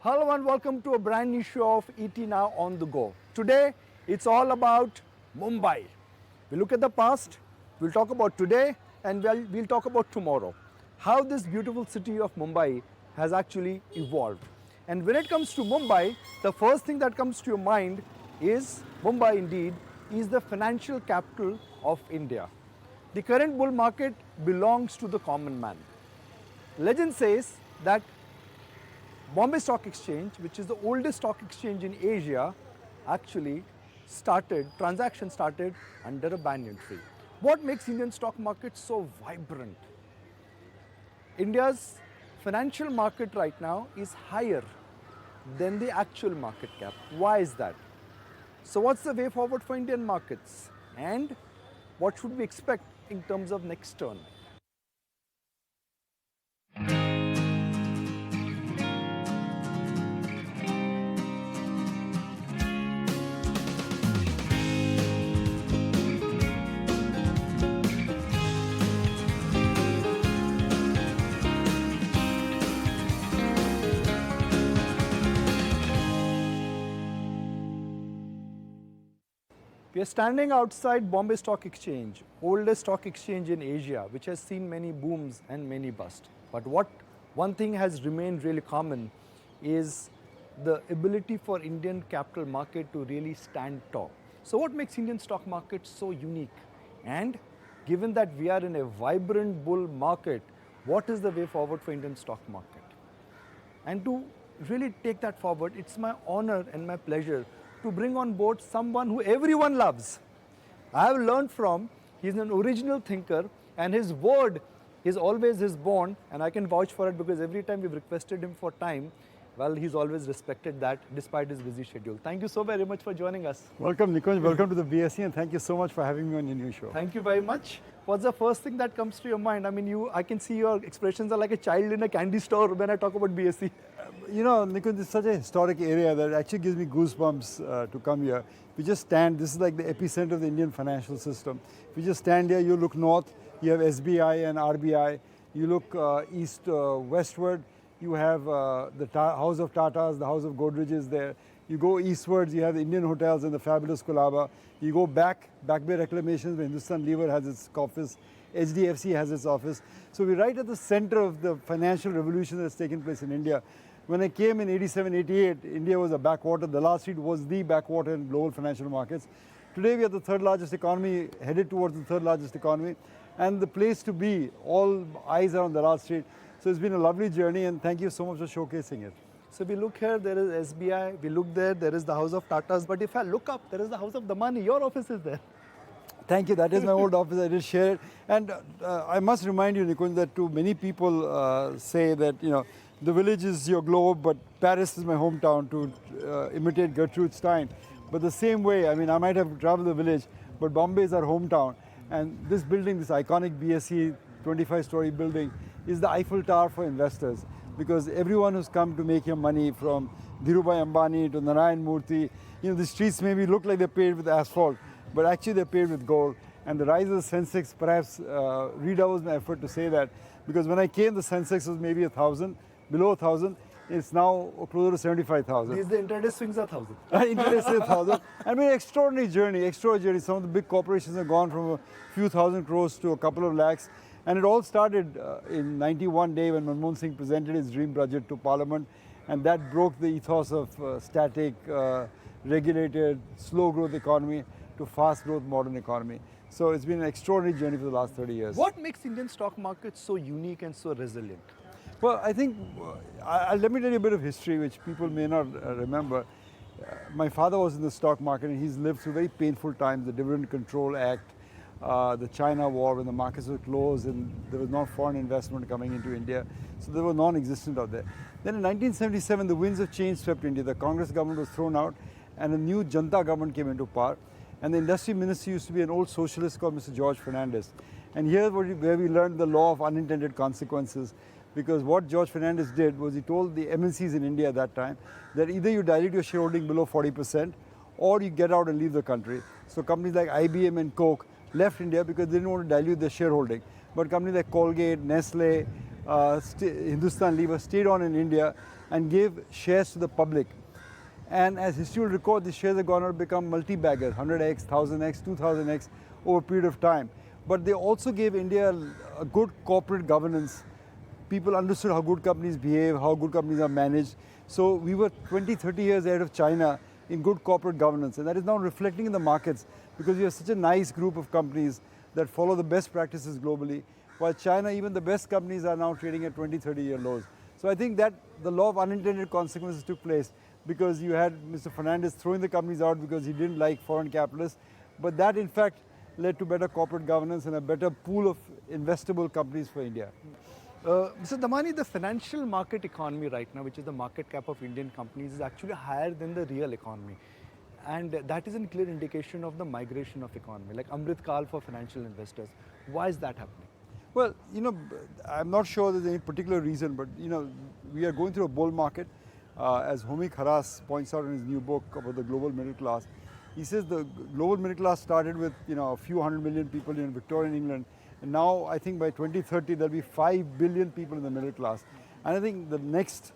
Hello and welcome to a brand new show of ET Now on the Go. Today, it's all about Mumbai. We look at the past, we'll talk about today, and we'll talk about tomorrow. How this beautiful city of Mumbai has actually evolved. And when it comes to Mumbai, the first thing that comes to your mind is Mumbai indeed is the financial capital of India. The current bull market belongs to the common man. Legend says that Bombay Stock Exchange, which is the oldest stock exchange in Asia, actually transaction started under a banyan tree. What makes Indian stock market so vibrant? India's financial market right now is higher than the actual market cap. Why is that? So what's the way forward for Indian markets? And what should we expect in terms of next turn? We are standing outside Bombay Stock Exchange, oldest stock exchange in Asia, which has seen many booms and many busts. But one thing has remained really common is the ability for Indian capital market to really stand tall. So what makes Indian stock market so unique? And given that we are in a vibrant bull market, what is the way forward for Indian stock market? And to really take that forward, it's my honor and my pleasure to bring on board someone who everyone loves. I have learned from, he's an original thinker and his word is always his bond, and I can vouch for it because every time we've requested him for time, well, he's always respected that despite his busy schedule. Thank you so very much for joining us. Welcome Nikunj, welcome to the BSE, and thank you so much for having me on your new show. Thank you very much. What's the first thing that comes to your mind? I mean, I can see your expressions are like a child in a candy store when I talk about BSE. You know, Nikunj, it's such a historic area that actually gives me goosebumps to come here. We just stand, this is like the epicenter of the Indian financial system. If you just stand here, you look north, you have SBI and RBI. You look east, westward, you have the House of Tatas, the House of Godrej is there. You go eastwards, you have the Indian hotels and the fabulous Colaba. You go back Bay Reclamations, where Hindustan Lever has its office, HDFC has its office. So we're right at the center of the financial revolution that's taken place in India. When I came in 87, 88, India was a backwater. The last street was the backwater in global financial markets. Today we are the third largest economy, headed towards the third largest economy, and the place to be. All eyes are on the last street. So it's been a lovely journey, and thank you so much for showcasing it. So we look here, there is SBI, we look there is the House of Tatas, but if I look up, there is the House of Damani, your office is there. Thank you, that is my old office, I did share it. And I must remind you, Nikunj, that too many people say that, you know, the village is your globe, but Paris is my hometown, to imitate Gertrude Stein. But the same way, I mean, I might have traveled the village, but Bombay is our hometown. And this building, this iconic BSE 25-story building, is the Eiffel Tower for investors. Because everyone who's come to make your money, from Dhirubhai Ambani to Narayan Murthy, you know, the streets maybe look like they're paved with asphalt, but actually they're paved with gold. And the rise of the Sensex perhaps redoubles my effort to say that. Because when I came, the Sensex was maybe 1,000. Below 1,000, it's now closer to 75,000. These the intraday swings are 1,000. Intraday swings 1,000. I mean, extraordinary journey. Some of the big corporations have gone from a few thousand crores to a couple of lakhs. And it all started in 91 day when Manmohan Singh presented his dream budget to Parliament. And that broke the ethos of static, regulated, slow growth economy to fast growth modern economy. So it's been an extraordinary journey for the last 30 years. What makes Indian stock market so unique and so resilient? Well, I think, let me tell you a bit of history which people may not remember. My father was in the stock market, and he's lived through very painful times, the Dividend Control Act, the China war when the markets were closed and there was no foreign investment coming into India. So they were non-existent out there. Then in 1977, the winds of change swept India. The Congress government was thrown out and a new Janta government came into power. And the industry minister used to be an old socialist called Mr. George Fernandez. And here where we learned the law of unintended consequences. Because what George Fernandez did was he told the MNCs in India at that time that either you dilute your shareholding below 40% or you get out and leave the country. So companies like IBM and Coke left India because they didn't want to dilute their shareholding. But companies like Colgate, Nestle, Hindustan Lever stayed on in India and gave shares to the public. And as history will record, these shares have gone on to become multi-baggers, 100x, 1000x, 2000x over a period of time. But they also gave India a good corporate governance. People understood how good companies behave, how good companies are managed. So we were 20, 30 years ahead of China in good corporate governance. And that is now reflecting in the markets because we have such a nice group of companies that follow the best practices globally. While China, even the best companies are now trading at 20, 30-year lows. So I think that the law of unintended consequences took place because you had Mr. Fernandez throwing the companies out because he didn't like foreign capitalists. But that, in fact, led to better corporate governance and a better pool of investable companies for India. Mr. Damani, the financial market economy right now, which is the market cap of Indian companies, is actually higher than the real economy. And that is a clear indication of the migration of economy, like Amrit Kal for financial investors. Why is that happening? Well, I'm not sure there's any particular reason, but we are going through a bull market. As Homik Haras points out in his new book about the global middle class, he says the global middle class started with a few 100 million people in Victorian England, and now I think by 2030 there'll be 5 billion people in the middle class. And I think the next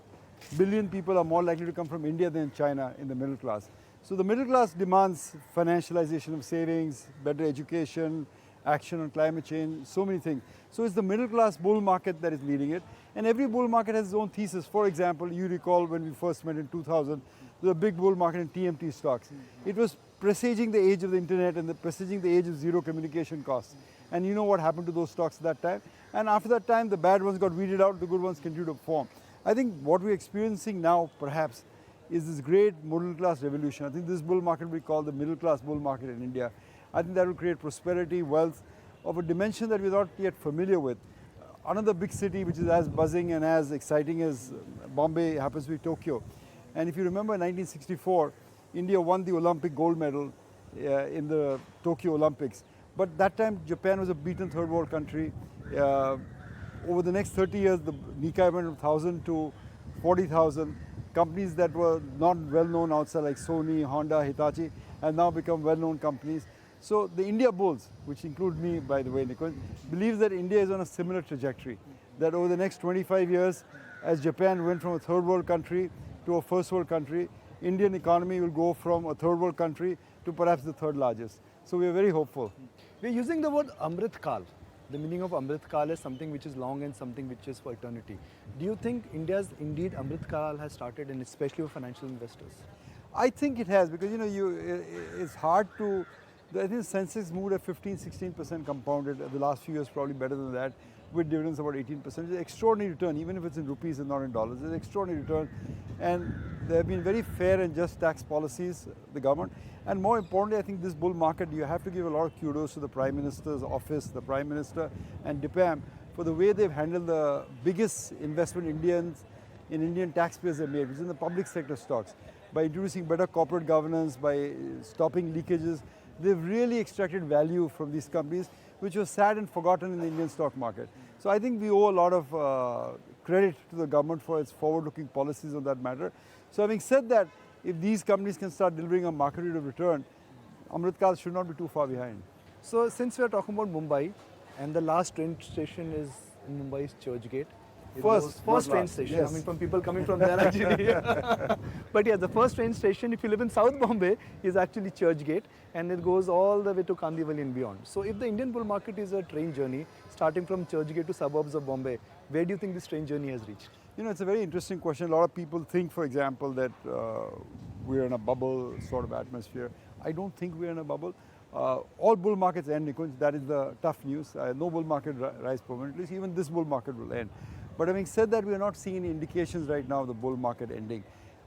billion people are more likely to come from India than China in the middle class. So the middle class demands financialization of savings, better education, action on climate change, so many things. So it's the middle class bull market that is leading it. And every bull market has its own thesis. For example, you recall when we first met in 2000, there was a big bull market in TMT stocks. It was presaging the age of the internet and presaging the age of zero communication costs. And you know what happened to those stocks at that time? And after that time, the bad ones got weeded out, the good ones continued to perform. I think what we're experiencing now, perhaps, is this great middle class revolution. I think this bull market we call the middle class bull market in India. I think that will create prosperity, wealth of a dimension that we're not yet familiar with. Another big city which is as buzzing and as exciting as Bombay happens to be Tokyo. And if you remember in 1964, India won the Olympic gold medal in the Tokyo Olympics. But that time Japan was a beaten third world country. Over the next 30 years, the Nikkei went from 1,000 to 40,000. Companies that were not well known outside like Sony, Honda, Hitachi have now become well known companies. So the India bulls, which include me by the way, Nikunj, believes that India is on a similar trajectory. That over the next 25 years, as Japan went from a third world country to a first world country, Indian economy will go from a third world country to perhaps the third largest. So we are very hopeful. We're using the word Amrit Kal. The meaning of Amrit Kal is something which is long and something which is for eternity. Do you think India's indeed Amrit Kal has started, and especially for financial investors? I think it has because it's hard to. I think the Sensex moved at 15-16% compounded. The last few years probably better than that, with dividends about 18%. It's an extraordinary return, even if it's in rupees and not in dollars. It's an extraordinary return, and there have been very fair and just tax policies, the government. And more importantly, I think this bull market, you have to give a lot of kudos to the Prime Minister's office, the Prime Minister and DIPAM for the way they've handled the biggest investment Indian taxpayers have made, which is in the public sector stocks. By introducing better corporate governance, by stopping leakages, they've really extracted value from these companies, which was sad and forgotten in the Indian stock market. So I think we owe a lot of credit to the government for its forward-looking policies on that matter. So having said that, if these companies can start delivering a market rate of return, Amrit Kal should not be too far behind. So since we are talking about Mumbai, and the last train station is in Mumbai is Churchgate. First train station. Yes. I mean, from people coming from there actually. But yeah, the first train station, if you live in South Bombay, is actually Churchgate, and it goes all the way to Kandivali and beyond. So if the Indian bull market is a train journey, starting from Churchgate to suburbs of Bombay, where do you think this train journey has reached? It's a very interesting question. A lot of people think, for example, that we're in a bubble sort of atmosphere. I don't think we're in a bubble. All bull markets end, Nikunj. That is the tough news. No bull market rise permanently. Even this bull market will end. But having said that, we are not seeing any indications right now of the bull market ending.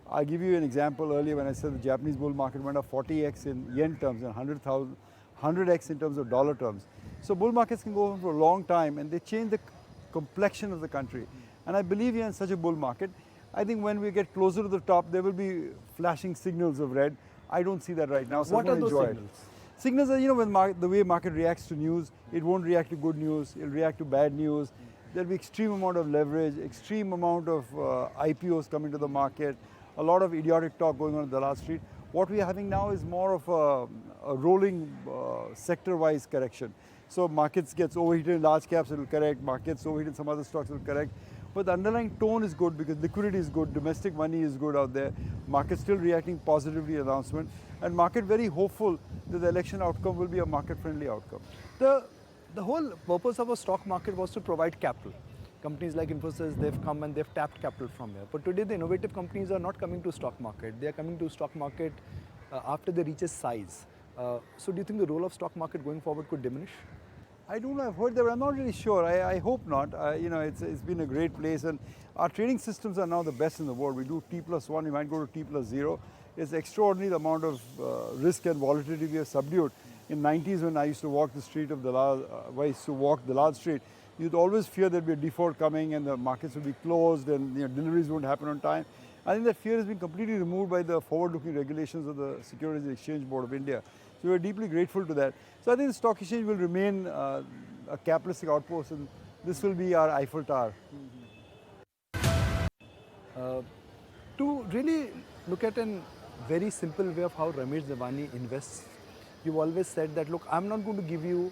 I'll give you an example earlier when I said the Japanese bull market went up 40x in yen terms and 100x in terms of dollar terms. So bull markets can go on for a long time and they change the complexion of the country. And I believe you're in such a bull market. I think when we get closer to the top, there will be flashing signals of red. I don't see that right now, so what I'm are going to those enjoy signals? it. Signals are, when the way market reacts to news, it won't react to good news, it'll react to bad news. There'll be extreme amount of leverage, extreme amount of IPOs coming to the market, a lot of idiotic talk going on in Dalal Street. What we are having now is more of a rolling sector-wise correction. So markets gets overheated in large caps, it will correct. Markets overheated in some other stocks, it will correct. But the underlying tone is good because liquidity is good, domestic money is good out there, market still reacting positively to the announcement, and market very hopeful that the election outcome will be a market-friendly outcome. The whole purpose of a stock market was to provide capital. Companies like Infosys, they've come and they've tapped capital from here. But today, the innovative companies are not coming to stock market. They are coming to stock market after they reach a size. So do you think the role of stock market going forward could diminish? I don't know, I've heard that, but I'm not really sure. I hope not. It's been a great place, and our trading systems are now the best in the world. We do T+1, we might go to T+0. It's extraordinary the amount of risk and volatility we have subdued. In 90s, when I used to walk the street of Dalal Street, you'd always fear there'd be a default coming and the markets would be closed and deliveries wouldn't happen on time. I think that fear has been completely removed by the forward-looking regulations of the Securities and Exchange Board of India. So we're deeply grateful to that. So I think the stock exchange will remain a capitalistic outpost, and this will be our Eiffel Tower. To really look at a very simple way of how Ramesh Damani invests, you've always said that, look, I'm not going to give you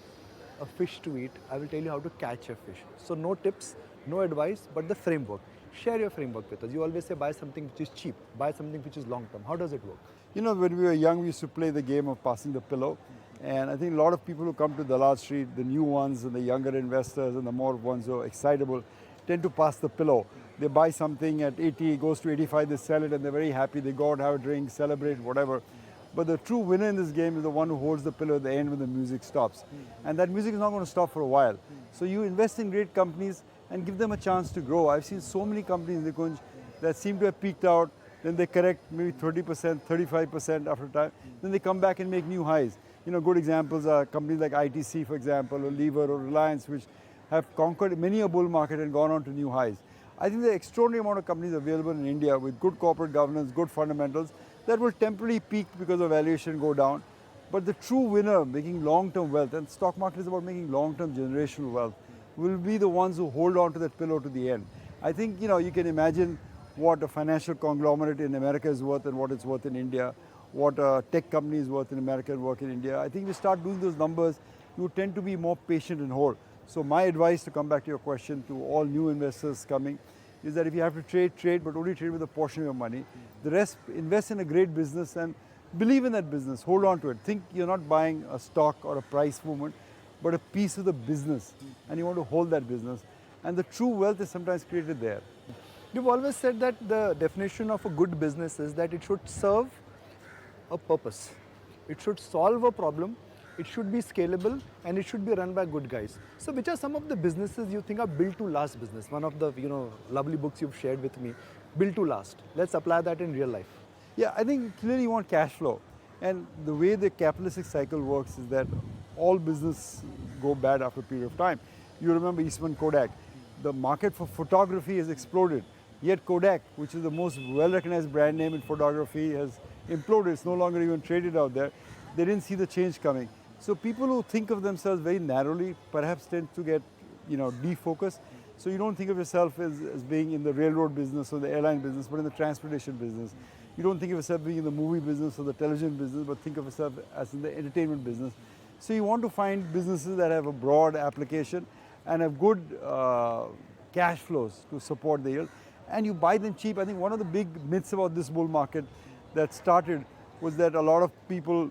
a fish to eat, I will tell you how to catch a fish. So no tips, no advice, but the framework. Share your framework with us. You always say buy something which is cheap, buy something which is long term. How does it work? When we were young, we used to play the game of passing the pillow. And I think a lot of people who come to Dalal Street, the new ones and the younger investors and the more ones who are excitable, tend to pass the pillow. They buy something at 80, it goes to 85, they sell it and they're very happy. They go out, have a drink, celebrate, whatever. But the true winner in this game is the one who holds the pillow at the end when the music stops. And that music is not going to stop for a while. So you invest in great companies and give them a chance to grow. I've seen so many companies, Nikunj, that seem to have peaked out, then they correct maybe 30%, 35% after time, then they come back and make new highs. Good examples are companies like ITC, for example, or Lever or Reliance, which have conquered many a bull market and gone on to new highs. I think there are extraordinary amount of companies available in India with good corporate governance, good fundamentals, that will temporarily peak because of valuation go down. But the true winner making long-term wealth, and stock market is about making long-term generational wealth, will be the ones who hold on to that pillow to the end. I think, you can imagine what a financial conglomerate in America is worth and what it's worth in India, what a tech company is worth in America and work in India. I think if you start doing those numbers, you tend to be more patient and hold. So my advice, to come back to your question, to all new investors coming, is that if you have to trade, but only trade with a portion of your money. The rest, invest in a great business and believe in that business, hold on to it. Think you're not buying a stock or a price movement, but a piece of the business, and you want to hold that business. And the true wealth is sometimes created there. You've always said that the definition of a good business is that it should serve a purpose. It should solve a problem, it should be scalable, and it should be run by good guys. So which are some of the businesses you think are built to last business? One of the lovely books you've shared with me, Built to Last. Let's apply that in real life. Yeah, I think clearly you want cash flow. And the way the capitalistic cycle works is that all business go bad after a period of time. You remember Eastman Kodak. The market for photography has exploded. Yet Kodak, which is the most well-recognized brand name in photography, has imploded. It's no longer even traded out there. They didn't see the change coming. So people who think of themselves very narrowly perhaps tend to get, defocused. So you don't think of yourself as being in the railroad business or the airline business, but in the transportation business. You don't think of yourself being in the movie business or the television business, but think of yourself as in the entertainment business. So you want to find businesses that have a broad application and have good cash flows to support the yield. And you buy them cheap. I think one of the big myths about this bull market that started was that a lot of people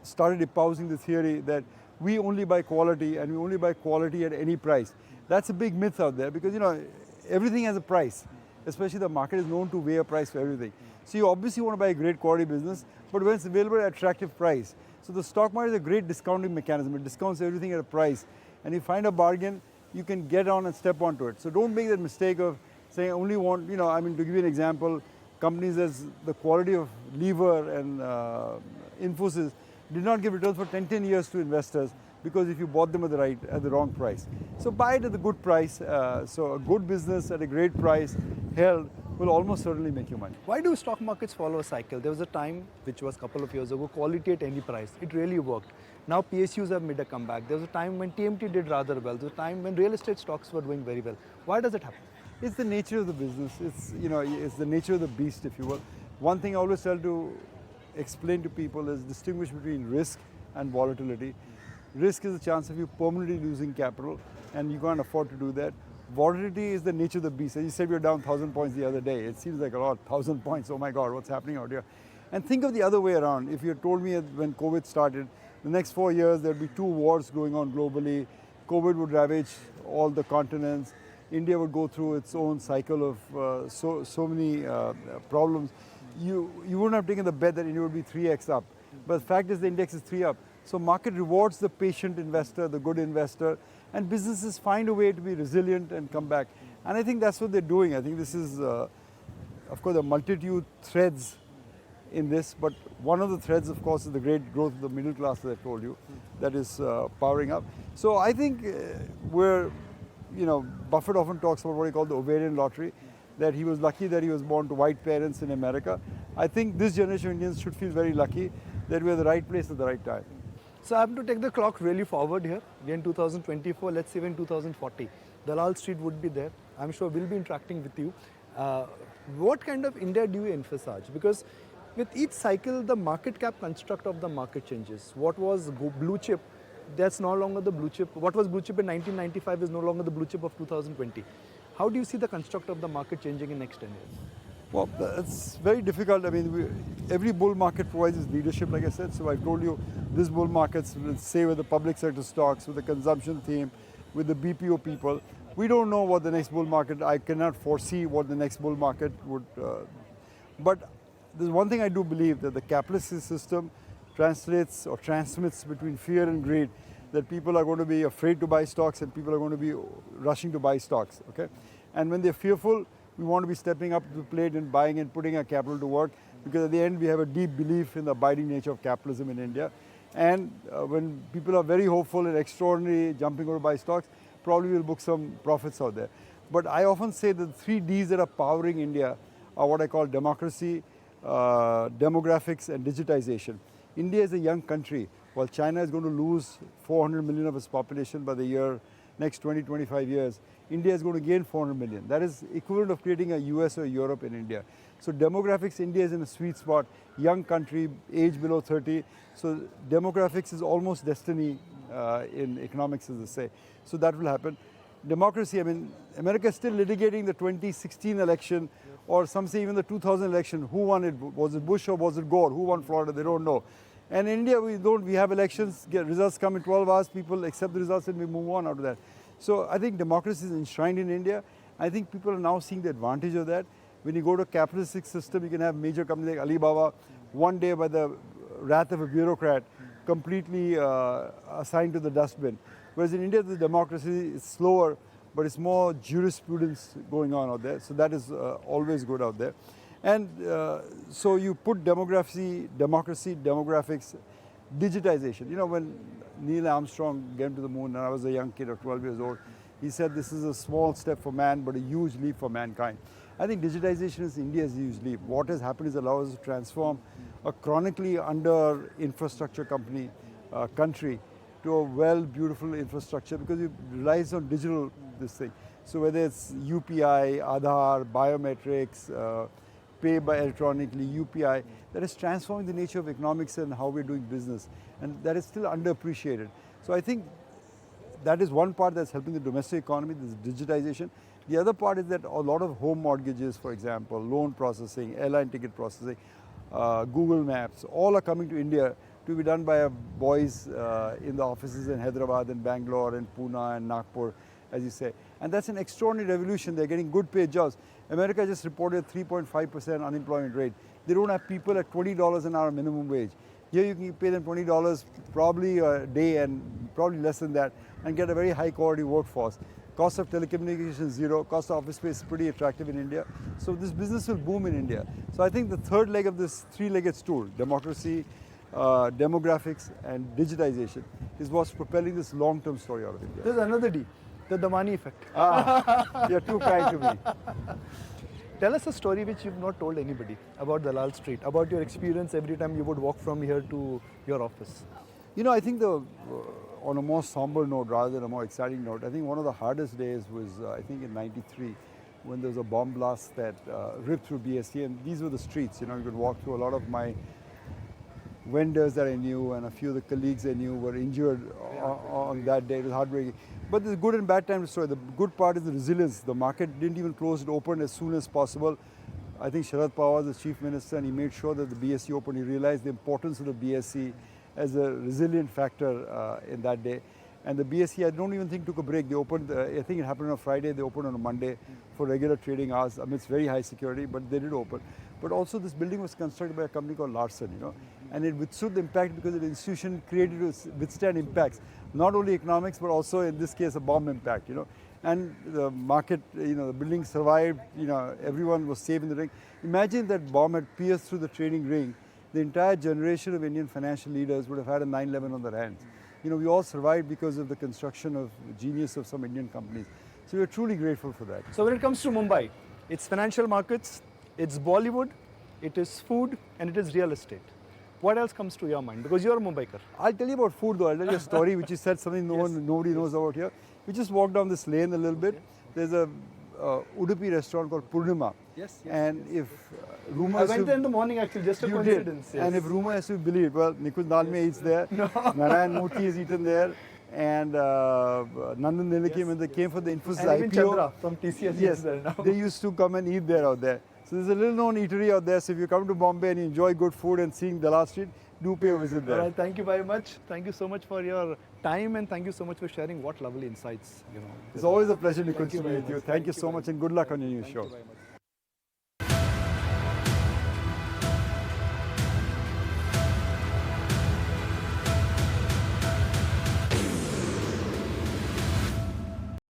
started espousing the theory that we only buy quality and we only buy quality at any price. That's a big myth out there because, everything has a price. Especially the market is known to weigh a price for everything. So you obviously want to buy a great quality business, but when it's available at attractive price. So the stock market is a great discounting mechanism. It discounts everything at a price. And you find a bargain, you can get on and step onto it. So don't make that mistake of saying I only want, to give you an example, companies as the quality of Lever and Infosys did not give returns for 10 years to investors because if you bought them at the wrong price. So buy it at a good price. So a good business at a great price held will almost certainly make you money. Why do stock markets follow a cycle? There was a time, which was a couple of years ago, quality at any price. It really worked. Now PSUs have made a comeback. There was a time when TMT did rather well. There was a time when real estate stocks were doing very well. Why does it happen? It's the nature of the business. It's the nature of the beast, if you will. One thing I always tell to explain to people is distinguish between risk and volatility. Risk is a chance of you permanently losing capital, and you can't afford to do that. Volatility is the nature of the beast. As you said, we were down 1,000 points the other day. It seems like a lot, 1,000 points. Oh my God, what's happening out here? And think of the other way around. If you had told me when COVID started, the next 4 years there'd be 2 wars going on globally. COVID would ravage all the continents. India would go through its own cycle of so many problems. You wouldn't have taken the bet that India would be 3x up. But the fact is the index is 3 up. So market rewards the patient investor, the good investor, and businesses find a way to be resilient and come back. And I think that's what they're doing. I think this is, of course, a multitude threads in this, but one of the threads, of course, is the great growth of the middle class that I told you, that is powering up. So I think Buffett often talks about what he called the ovarian lottery, that he was lucky that he was born to white parents in America. I think this generation of Indians should feel very lucky that we're at the right place at the right time. So I have to take the clock really forward here. We're in 2024, let's say in 2040. Dalal Street would be there. I'm sure we'll be interacting with you. What kind of India do you emphasize? Because with each cycle, the market cap construct of the market changes. What was blue chip, that's no longer the blue chip. What was blue chip in 1995 is no longer the blue chip of 2020. How do you see the construct of the market changing in next 10 years? Well, it's very difficult. I mean, every bull market provides its leadership, like I said. So I told you, this bull markets, let's say with the public sector stocks, with the consumption theme, with the BPO people. We don't know what the next bull market, I cannot foresee what the next bull market would, but there's one thing I do believe, that the capitalist system translates or transmits between fear and greed, that people are going to be afraid to buy stocks and people are going to be rushing to buy stocks, okay? And when they're fearful, we want to be stepping up to the plate and buying and putting our capital to work, because at the end we have a deep belief in the abiding nature of capitalism in India. And when people are very hopeful and extraordinary jumping over to buy stocks, probably we'll book some profits out there. But I often say that the 3 Ds that are powering India are what I call democracy, demographics and digitization. India is a young country. While China is going to lose 400 million of its population by the next 20-25 years, India is going to gain 400 million. That is equivalent of creating a US or Europe in India. So demographics, India is in a sweet spot, young country, age below 30. So demographics is almost destiny in economics, as they say. So that will happen. Democracy, I mean, America is still litigating the 2016 election, or some say even the 2000 election. Who won it? Was it Bush or was it Gore? Who won Florida? They don't know. And in India, we have elections, results come in 12 hours, people accept the results and we move on out of that. So I think democracy is enshrined in India. I think people are now seeing the advantage of that. When you go to a capitalistic system, you can have major companies like Alibaba, one day by the wrath of a bureaucrat, completely assigned to the dustbin. Whereas in India, the democracy is slower, but it's more jurisprudence going on out there. So that is always good out there. And so you put democracy, demographics, digitization. You know, when Neil Armstrong came to the moon, and I was a young kid of 12 years old, he said this is a small step for man, but a huge leap for mankind. I think digitization is India's huge leap. What has happened is allowed us to transform a chronically under infrastructure country to a beautiful infrastructure, because it relies on digital this thing. So whether it's UPI, Aadhaar, biometrics, pay by electronically, UPI, that is transforming the nature of economics and how we're doing business. And that is still underappreciated. So I think that is one part that's helping the domestic economy, this digitization. The other part is that a lot of home mortgages, for example, loan processing, airline ticket processing, Google Maps, all are coming to India to be done by boys in the offices in Hyderabad and Bangalore and Pune and Nagpur, as you say. And that's an extraordinary revolution. They're getting good paid jobs. America just reported 3.5% unemployment rate. They don't have people at $20 an hour minimum wage. Here you can pay them $20 probably a day and probably less than that, and get a very high quality workforce. Cost of telecommunications zero, cost of office space is pretty attractive in India. So this business will boom in India. So I think the third leg of this 3-legged stool, democracy, demographics and digitization, is what's propelling this long-term story out of India. There's another D, the Damani effect. You're too kind to me. Tell us a story which you've not told anybody about Dalal Street, about your experience every time you would walk from here to your office. You know, I think on a more somber note rather than a more exciting note, I think one of the hardest days was, I think in '93, when there was a bomb blast that ripped through BST, and these were the streets. You know, you could walk through. A lot of my vendors that I knew and a few of the colleagues I knew were injured on that day. It was heartbreaking. But there's good and bad time to story. The good part is the resilience. The market didn't even close, it opened as soon as possible. I think Sharad Pawar was the chief minister and he made sure that the BSE opened. He realized the importance of the BSE as a resilient factor in that day. And the BSE, I don't even think took a break. They opened, I think it happened on a Friday, they opened on a Monday for regular trading hours. I mean, it's very high security, but they did open. But also this building was constructed by a company called Larsen, you know, and it withstood the impact because the institution created to withstand impacts, not only economics, but also in this case a bomb impact, you know. And the market, you know, the building survived, you know, everyone was safe in the ring. Imagine that bomb had pierced through the trading ring. The entire generation of Indian financial leaders would have had a 9/11 on their hands. You know, we all survived because of the construction of genius of some Indian companies. So we're truly grateful for that. So when it comes to Mumbai, it's financial markets, it's Bollywood, it is food, and it is real estate. What else comes to your mind? Because you're a Mumbaikar. I'll tell you about food though. I'll tell you a story which you said something nobody knows about here. We just walked down this lane a little bit. There's a Udupi restaurant called Purnima. Yes. And if rumor I has went to- there in the morning actually, just a You coincidence. did. And if rumor has to be believed, well, Nikunj Dalmia eats there, Narayan Murthy is eaten there, and Nandan Nilekhi, when they came for the Infosys And even IPO, Chandra from TCS is yes, there now. they used to come and eat there out there. So there's a little known eatery out there. So if you come to Bombay and you enjoy good food and seeing Dalal Street, do pay a visit there. All right, thank you very much. Thank you so much for your time and thank you so much for sharing what lovely insights, you know. It's always a pleasure, Nikunj, you to be very with you. much. Thank you so much and good luck on your new show. Very much.